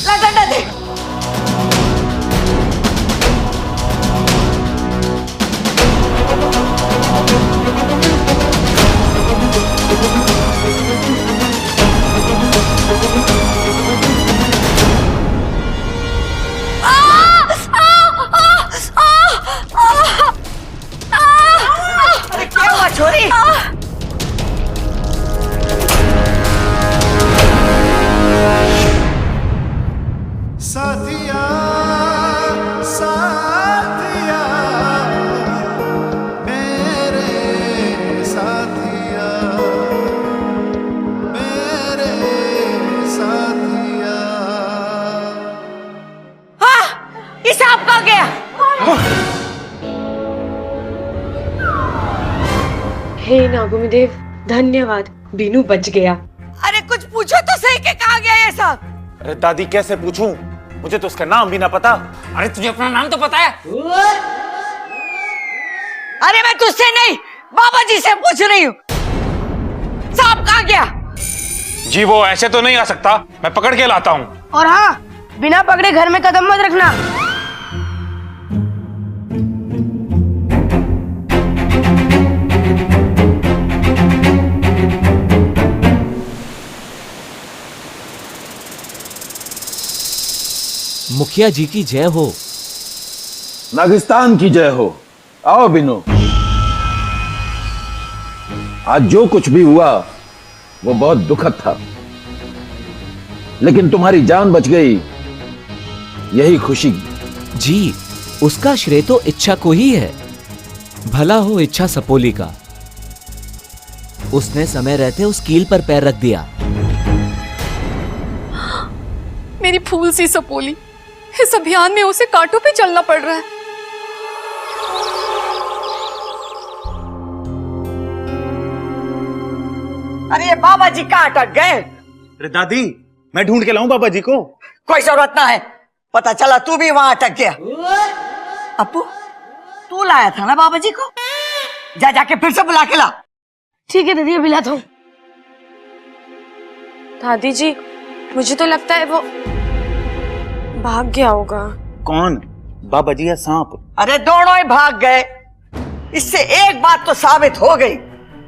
ला डंडा दे। अरे क्या हुआ छोरी? साथिया साथिया मेरे साथिया मेरे साथिया। हाँ, ये सांप कहाँ गया? हे नागुमी देव, धन्यवाद, बीनू बच गया। अरे कुछ पूछो तो सही कि कहाँ गया ये सांप? अरे दादी कैसे पूछूं, मुझे तो उसका नाम भी ना पता। अरे तुझे अपना नाम तो पता है? अरे मैं तुझसे नहीं, बाबा जी से पूछ रही हूँ। सांप कहाँ गया? जी वो ऐसे तो नहीं आ सकता, मैं पकड़ के लाता हूँ। और हाँ, बिना पकड़े घर में कदम मत रखना। मुखिया जी की जय हो। नागिस्तान की जय हो। आओ बिनो। आज जो कुछ भी हुआ वो बहुत दुखद था, लेकिन तुम्हारी जान बच गई, यही खुशी। जी, उसका श्रेय तो इच्छा को ही है। भला हो इच्छा सपोली का। उसने समय रहते उस कील पर पैर रख दिया। मेरी फूल सी सपोली, इस अभियान में उसे कांटों पे चलना पड़ रहा है। अरे ये बाबा जी कहाँ अटक गए? अरे दादी, मैं ढूंढ के लाऊं बाबा जी को। कोई जरूरत ना है, पता चला तू भी वहां अटक गया। अपू, तू लाया था ना बाबा जी को? जा जाके फिर से बुला के ला। ठीक है दीदी, अभी लाता हूँ। दादी जी, मुझे तो लगता है वो भाग गया होगा। कौन, बाबा जी या सांप? अरे दोनों ही भाग गए। इससे एक बात तो साबित हो गई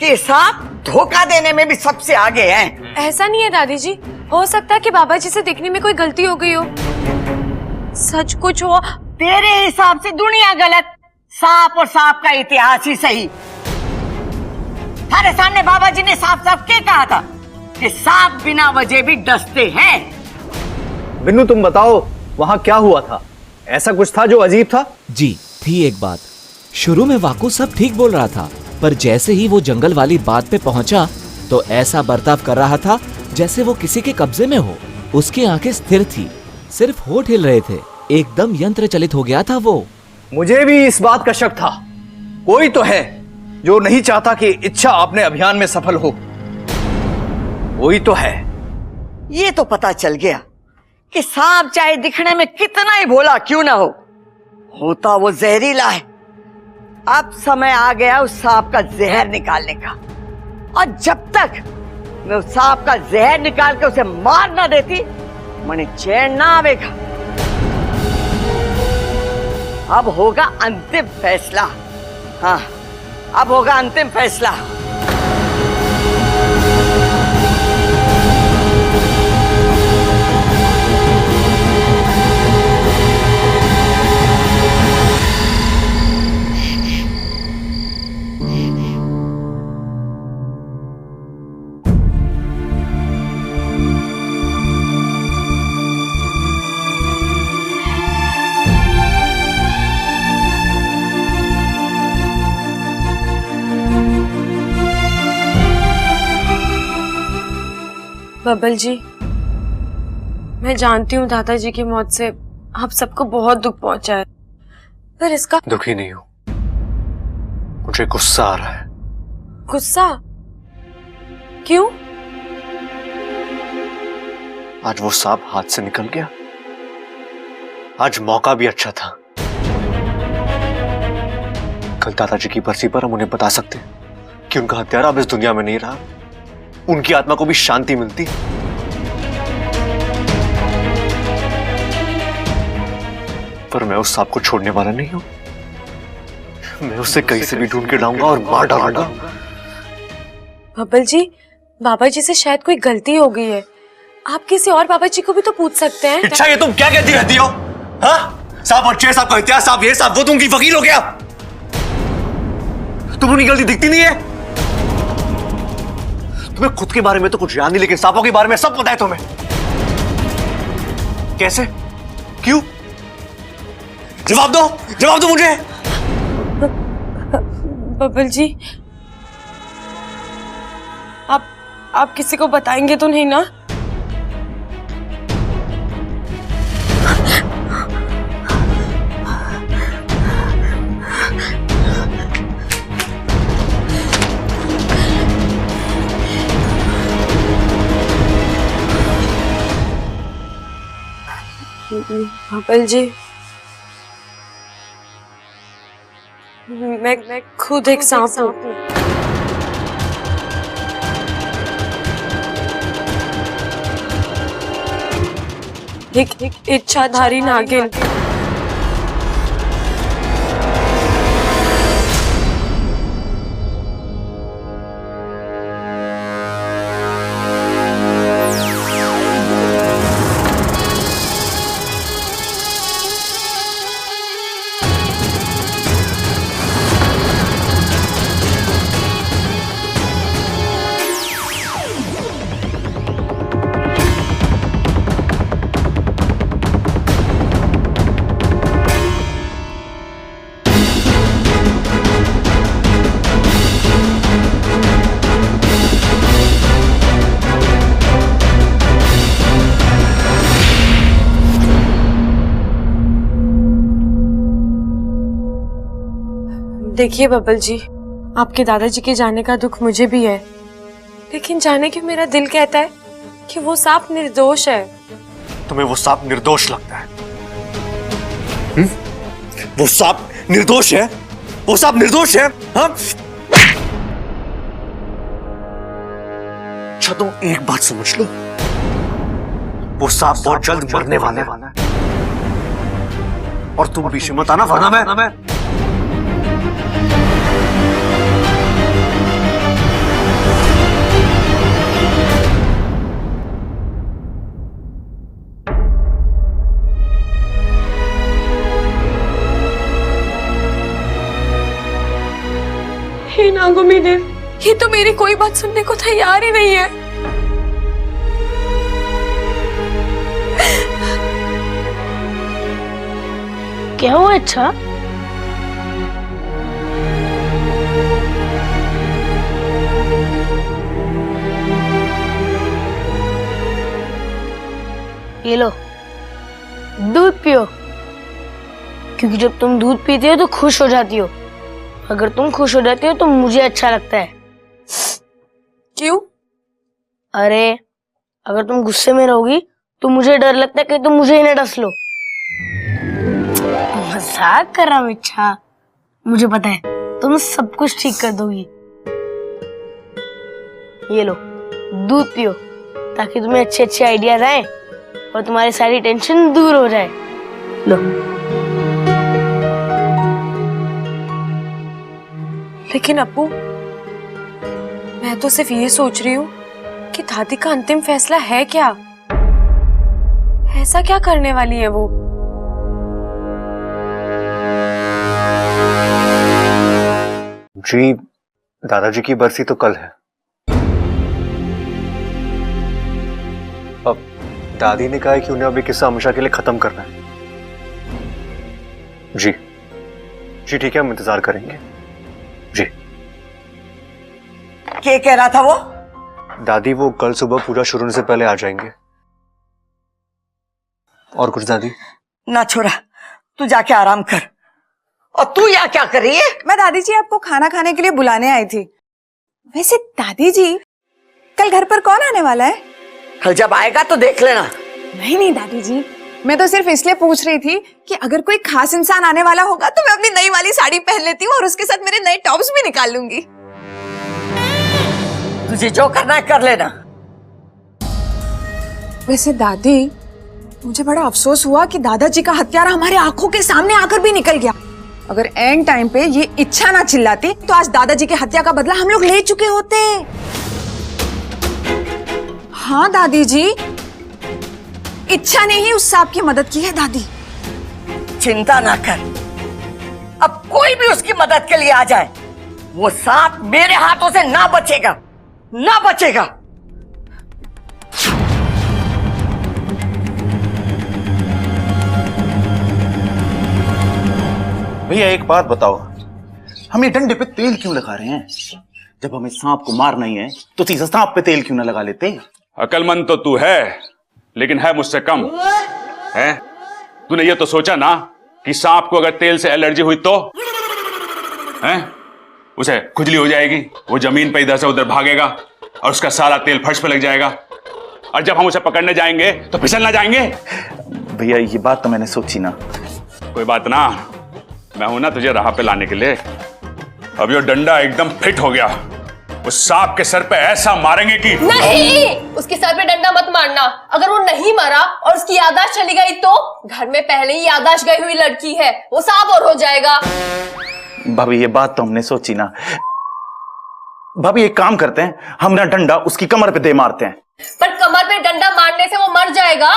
कि सांप धोखा देने में भी सबसे आगे हैं। ऐसा नहीं है दादी जी, हो सकता है कि बाबा जी से देखने में कोई गलती हो गई हो। सच कुछ हो। तेरे हिसाब से दुनिया गलत, सांप और सांप का इतिहास ही सही। हमारे सामने बाबा जी ने साफ साफ क्या कहा था कि सांप बिना वजह भी डसते हैं। बिन्नू तुम बताओ, वहां क्या हुआ था? ऐसा कुछ था जो अजीब था? जी, थी एक बात। शुरू में वाकू सब ठीक बोल रहा था, पर जैसे ही वो जंगल वाली बात पे पहुंचा तो ऐसा बर्ताव कर रहा था जैसे वो किसी के कब्जे में हो। उसकी आंखें स्थिर थी, सिर्फ होठ हिल रहे थे। एकदम यंत्र चलित हो गया था वो। मुझे भी इस बात का शक था। कोई तो है जो नहीं चाहता कि इच्छा अपने अभियान में सफल हो। कोई तो है। ये तो पता चल गया कि सांप चाहे दिखने में कितना ही भोला क्यों ना हो, होता वो जहरीला है। अब समय आ गया उस सांप का जहर निकालने का, और जब तक मैं उस सांप का जहर निकाल के उसे मार ना देती, मुझे चैन ना आवेगा। अब होगा अंतिम फैसला। हाँ, अब होगा अंतिम फैसला। बबल जी, मैं जानती हूँ दादाजी की मौत से आप सबको बहुत दुख पहुंचा है, पर इसका दुखी नहीं हूं, मुझे गुस्सा आ रहा है। गुस्सा क्यों? आज वो सांप हाथ से निकल गया। आज मौका भी अच्छा था। कल दादाजी की बरसी पर हम उन्हें बता सकते कि उनका हत्यारा अब इस दुनिया में नहीं रहा, उनकी आत्मा को भी शांति मिलती। पर मैं उस सांप को छोड़ने वाला नहीं हूं। मैं उसे कहीं से भी ढूंढ के लाऊंगा और मार डालूंगा। बब्बल जी, बाबा जी से शायद कोई गलती हो गई है। आप किसी और बाबा जी को भी तो पूछ सकते हैं। अच्छा, ये तुम क्या कहती रहती हो? हाँ? साहब अच्छे, साहब का इतिहास, साहब ये, साहब वो, तुम की फकीर हो गया। तुम्हें गलती दिखती नहीं है? तुम्हें खुद के बारे में तो कुछ याद नहीं, लेकिन सांपों के बारे में सब पता है तुम्हें। कैसे? क्यों? जवाब दो मुझे। बब्बल जी, आप किसी को बताएंगे तो नहीं ना? बब्बल जी, मैं खुद एक सांप हूँ। एक इच्छाधारी नागिन। देखिए बब्बल जी, आपके दादाजी के जाने का दुख मुझे भी है, लेकिन जाने क्यों मेरा दिल कहता है कि वो सांप निर्दोष है। तुम्हें वो सांप निर्दोष लगता है? वो सांप निर्दोष है? वो सांप निर्दोष है? हाँ? अच्छा, तुम एक बात समझ लो, वो सांप बहुत जल्द मरने वाला है, और तुम बीच में मत आना, वरना मैं हे नागोमी देव, ये तो मेरी कोई बात सुनने को तैयार ही नहीं है। क्या हुआ? अच्छा, ये लो, दूध पियो, क्योंकि जब तुम दूध पीते हो तो खुश हो जाती हो। अगर तुम खुश हो जाती हो तो मुझे अच्छा लगता है। क्यों? अरे, अगर तुम गुस्से में रहोगी तो मुझे डर लगता है कि तुम मुझे ही न डस लो। मजाक कर रहा हूँ इच्छा, मुझे पता है तुम सब कुछ ठीक कर दोगी। ये लो, दूध पियो, ताकि तुम्हें अच्छे अच्छे आइडियाज आए और तुम्हारी सारी टेंशन दूर हो जाए। लो। लेकिन अप्पू, मैं तो सिर्फ ये सोच रही हूँ कि दादी का अंतिम फैसला है क्या? ऐसा क्या करने वाली है वो? जी, दादाजी की बरसी तो कल है। अब दादी ने कहा है कि उन्हें अभी किस्सा हमेशा के लिए खत्म करना है। जी ठीक है, हम इंतजार करेंगे। जी। क्या कह रहा था वो? दादी वो कल सुबह पूजा शुरू होने से पहले आ जाएंगे। और कुछ दादी? ना छोरा, तू जाके आराम कर। और तू यहाँ क्या कर रही है? मैं दादी जी आपको खाना खाने के लिए बुलाने आई थी। वैसे दादी जी, कल घर पर कौन आने वाला है? कल जब आएगा तो देख लेना। नहीं दादी जी, मैं तो सिर्फ इसलिए पूछ रही थी कि अगर कोई खास इंसान आने वाला होगा तो मैं अपनी नई वाली साड़ी पहन लेती हूँ और उसके साथ मेरे नए टॉप्स भी निकाल लूंगी। तुझे जो करना है कर लेना। वैसे दादी, मुझे बड़ा अफसोस हुआ कि दादाजी का हत्यारा हमारे आंखों के सामने आकर भी निकल गया। अगर एंड टाइम पे ये इच्छा ना चिल्लाती तो आज दादाजी की हत्या का बदला हम लोग ले चुके होते। हाँ दादी जी, इच्छा ने ही उस सांप की मदद की है दादी। चिंता ना कर, अब कोई भी उसकी मदद के लिए आ जाए, वो सांप मेरे हाथों से ना बचेगा, ना बचेगा। भैया एक बात बताओ, हम ये डंडे पे तेल क्यों लगा रहे हैं? जब हमें सांप को मारना ही है तो सीधा सांप पे तेल क्यों ना लगा लेते? अकलमंद तो तू है, लेकिन है मुझसे कम। है तूने ये तो सोचा ना कि सांप को अगर तेल से एलर्जी हुई तो है उसे खुजली हो जाएगी, वो जमीन पे इधर से उधर भागेगा और उसका सारा तेल फर्श पे लग जाएगा, और जब हम उसे पकड़ने जाएंगे तो फिसल ना जाएंगे। भैया ये बात तो मैंने सोची ना। कोई बात ना, मैं हूं ना तुझे राह पे लाने के लिए। अब ये डंडा एकदम फिट हो गया, उस सांप के सर पे ऐसा मारेंगे कि नहीं, उसके सर पे डंडा मत मारना। अगर वो नहीं मरा और उसकी याददाश्त चली गई तो घर में पहले ही याददाश्त गई हुई लड़की है, वो सांप और हो जाएगा। भाभी ये बात तो हमने सोची ना। भाभी एक काम करते हैं, हम ना डंडा उसकी कमर पे दे मारते हैं। पर कमर पे डंडा मारने से वो मर जाएगा।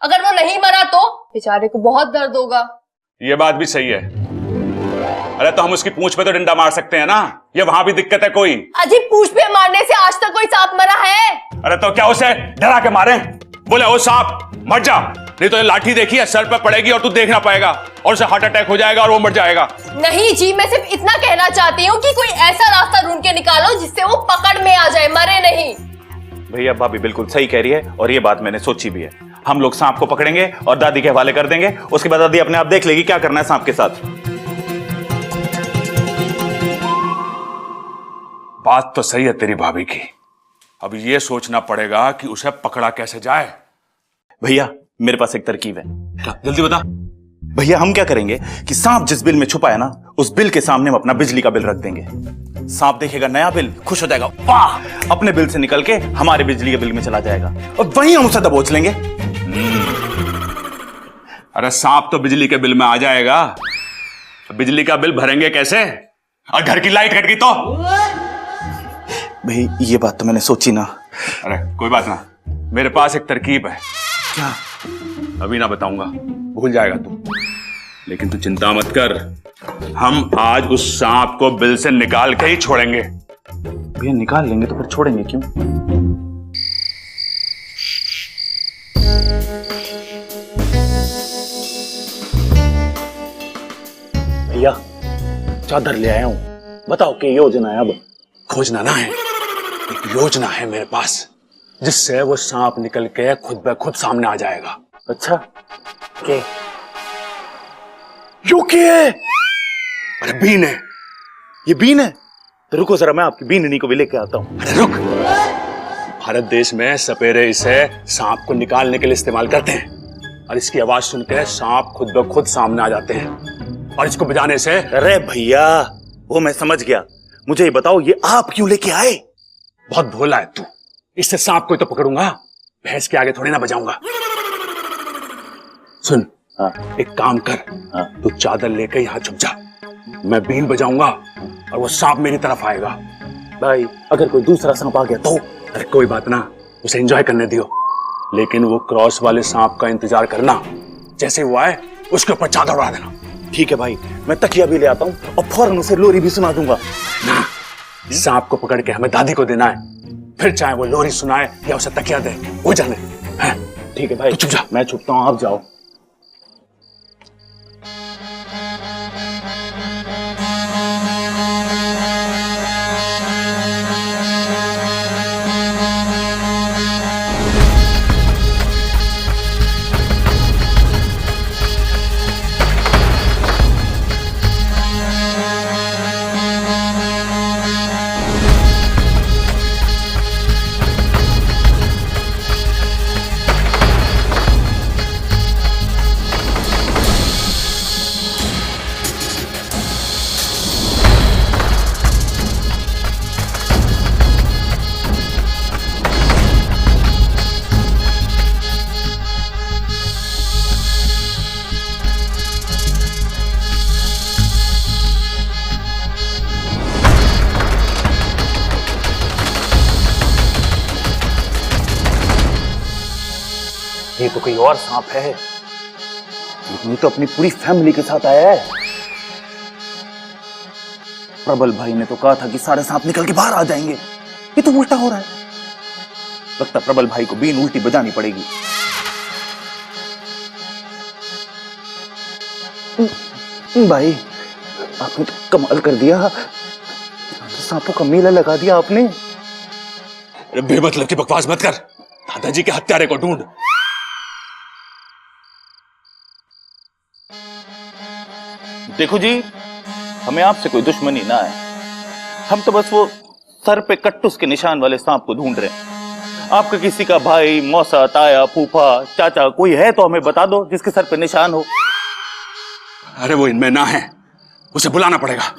अगर वो नहीं मरा तो बेचारे को बहुत दर्द होगा। ये बात भी सही है। अरे तो हम उसकी पूंछ पे तो डंडा मार सकते हैं ना, ये वहां भी दिक्कत है कोई? अजी पूंछ पे मारने से आज तक कोई सांप मरा है? अरे तो क्या उसे डरा के मारे? बोले ओ सांप मर जा, नहीं तो ये लाठी देखी है सर पे पड़ेगी और तू देख ना पाएगा और उसे हार्ट अटैक हो जाएगा और वो मर जाएगा। नहीं जी, मैं सिर्फ इतना कहना चाहती हूँ कि कोई ऐसा रास्ता ढूंढ के निकालो जिससे वो पकड़ में आ जाए, मरे नहीं। भैया भाभी बिल्कुल सही कह रही है और ये बात मैंने सोची भी है। हम लोग सांप को पकड़ेंगे और दादी के हवाले कर देंगे, उसके बाद दादी अपने आप देख लेगी क्या करना है सांप के साथ। बात तो सही है तेरी भाभी की, अब ये सोचना पड़ेगा कि उसे पकड़ा कैसे जाए। भैया मेरे पास एक तरकीब है। क्या? जल्दी बता। भैया हम क्या करेंगे कि सांप जिस बिल में छुपा है ना, उस बिल के सामने हम अपना बिजली का बिल रख देंगे। सांप देखेगा नया बिल, खुश हो जाएगा, वाह, अपने बिल से निकल के हमारे बिजली के बिल में चला जाएगा और वहीं हम उसे दबोच लेंगे। अरे सांप तो बिजली के बिल में आ जाएगा, बिजली का बिल भरेंगे कैसे? और घर की लाइट कट गई तो? भाई ये बात तो मैंने सोची ना। अरे कोई बात ना, मेरे पास एक तरकीब है। क्या? अभी ना बताऊंगा, भूल जाएगा तू, लेकिन तू चिंता मत कर, हम आज उस सांप को बिल से निकाल के ही छोड़ेंगे। भैया निकाल लेंगे तो फिर छोड़ेंगे क्यों? भैया चादर ले आया हूं, बताओ क्या योजना है? अब खोजना ना है, एक योजना है मेरे पास जिससे वो सांप निकल के खुद ब खुद सामने आ जाएगा। अच्छा के यो के है? अरे बीन है। ये बीन है? तो रुको जरा मैं आपकी बीननी को भी लेके आता हूं। अरे रुक, भारत देश में सपेरे इसे सांप को निकालने के लिए इस्तेमाल करते हैं और इसकी आवाज सुनकर सांप खुद ब खुद सामने आ जाते हैं और इसको बजाने से। अरे भैया वो मैं समझ गया, मुझे ये बताओ ये आप क्यों लेके आए? बहुत भोला है तू, इससे सांप को तो पकड़ूंगा, भैंस के आगे थोड़ी ना बजाऊंगा। सुन, हाँ। एक काम कर, हाँ। तू चादर लेकर यहाँ छुप जा, मैं बीन बजाऊंगा और वो सांप मेरी तरफ आएगा। भाई अगर कोई दूसरा सांप आ गया तो? अरे कोई बात ना, उसे एंजॉय करने दियो, लेकिन वो क्रॉस वाले सांप का इंतजार करना, जैसे वो आए उसके ऊपर चादर उड़ा देना। ठीक है भाई, मैं तकिया भी ले आता हूँ और फौरन उसे लोरी भी सुना दूंगा। ना, सांप को पकड़ के हमें दादी को देना है, फिर चाहे वो लोरी सुनाए या उसे तकिया दे, वो जाने। ठीक है भाई, चुप जा। मैं छुपता हूँ, आप जाओ। ये तो कोई और सांप है। ये तो अपनी पूरी फैमिली के साथ आया है। प्रबल भाई ने तो कहा था कि सारे सांप निकल के बाहर आ जाएंगे, ये तो उल्टा हो रहा है। लगता प्रबल भाई को बीन उल्टी बजानी पड़ेगी। भाई आपने तो कमाल कर दिया, सांपों का मेला लगा दिया आपने। बेमतलब की बकवास मत कर, दादाजी के हत्यारे को ढूंढ। देखो जी, हमें आपसे कोई दुश्मनी ना है, हम तो बस वो सर पे कट्टुस के निशान वाले सांप को ढूंढ रहे हैं। आपका किसी का भाई, मौसा, ताया, फूफा, चाचा कोई है तो हमें बता दो जिसके सर पे निशान हो। अरे वो इनमें ना है, उसे बुलाना पड़ेगा।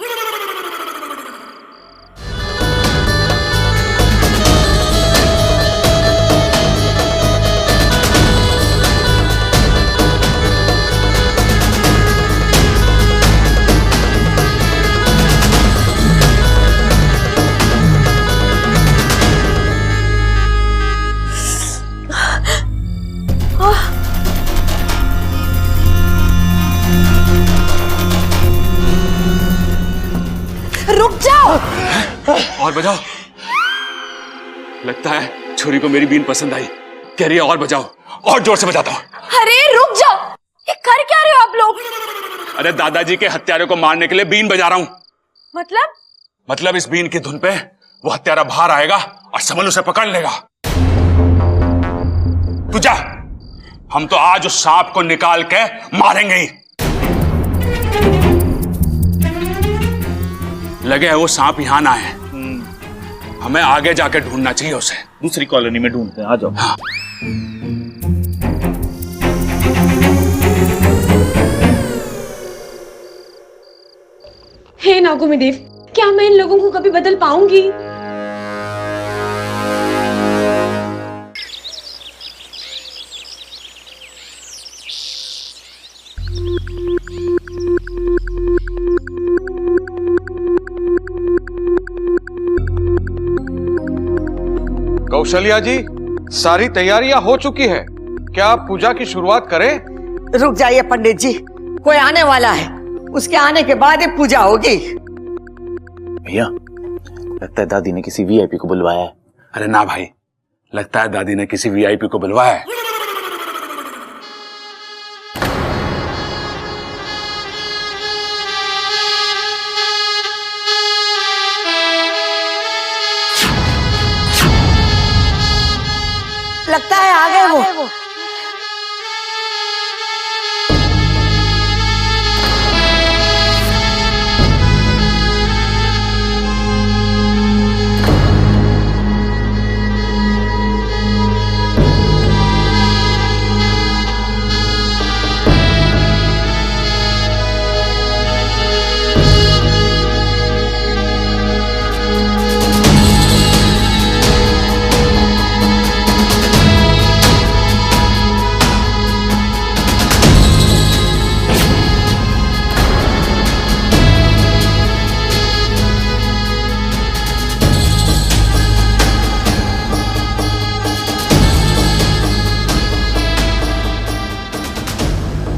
रुक जाओ। और बजाओ। लगता है छुरी को मेरी बीन पसंद आई, कह रही है और बजाओ, और जोर से बजाता हूं। अरे रुक जाओ, ये कर क्या रहे हो आप लोग? अरे दादाजी के हत्यारे को मारने के लिए बीन बजा रहा हूं। मतलब इस बीन की धुन पे वो हत्यारा बाहर आएगा और समल उसे पकड़ लेगा। तू जा, हम तो आज उस सांप को निकाल के मारेंगे ही। लगे है वो सांप यहां ना है, हमें आगे जाके ढूंढना चाहिए उसे। दूसरी कॉलोनी में ढूंढते हैं, आ जाओ। हाँ। हे नागोमेदेव, क्या मैं इन लोगों को कभी बदल पाऊंगी? कौशल्या जी, सारी तैयारियां हो चुकी है, क्या आप पूजा की शुरुआत करें? रुक जाइए पंडित जी, कोई आने वाला है, उसके आने के बाद ही पूजा होगी। भैया, लगता है दादी ने किसी वीआईपी को बुलवाया है। अरे ना भाई, लगता है दादी ने किसी वीआईपी को बुलवाया है। लगता है आ गए वो।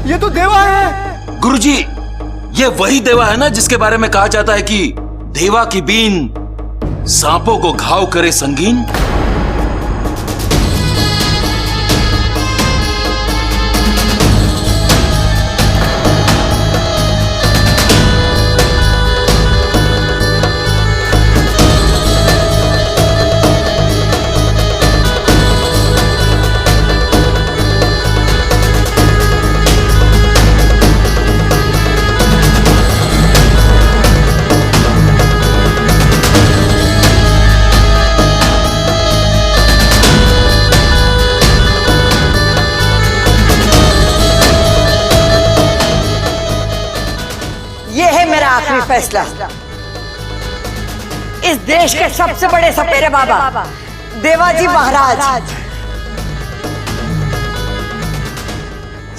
ये तो देवा है। गुरुजी, ये वही देवा है ना जिसके बारे में कहा जाता है कि देवा की बीन सांपों को घाव करे संगीन। आखिरी फैसला। इस देश के सबसे बड़े सपेरे बाबा देवाजी महाराज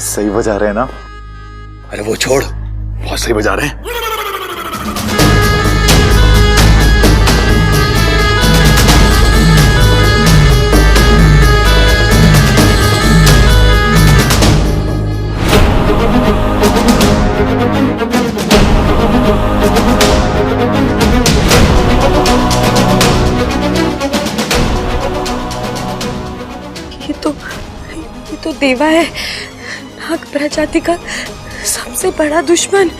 सही बजा रहे हैं ना? अरे वो छोड़, बहुत सही बजा रहे हैं। तो देवा है नाग प्रजाति का सबसे बड़ा दुश्मन।